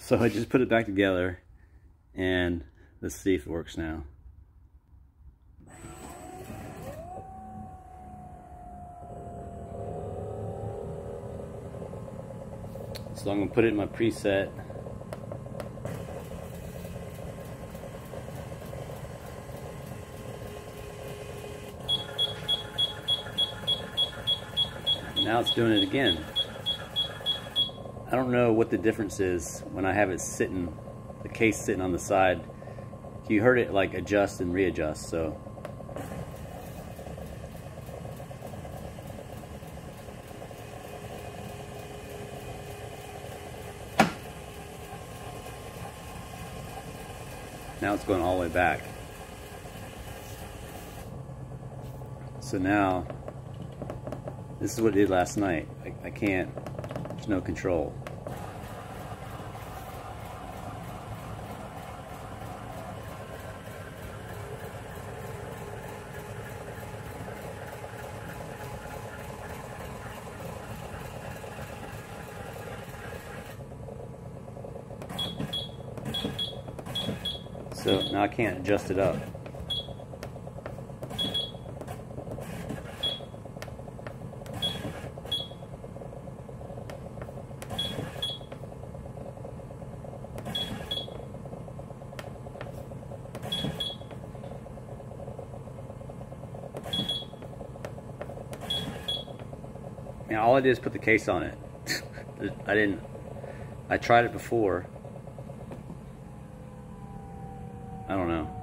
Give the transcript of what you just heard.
So I just put it back together, and let's see if it works now. So I'm going to put it in my preset. Now it's doing it again. I don't know what the difference is when I have it sitting, the case sitting on the side. You heard it like adjust and readjust, so. Now it's going all the way back. So now, this is what it did last night. I can't, there's no control. So now I can't adjust it up. Now all I did is put the case on it. I tried it before. I don't know.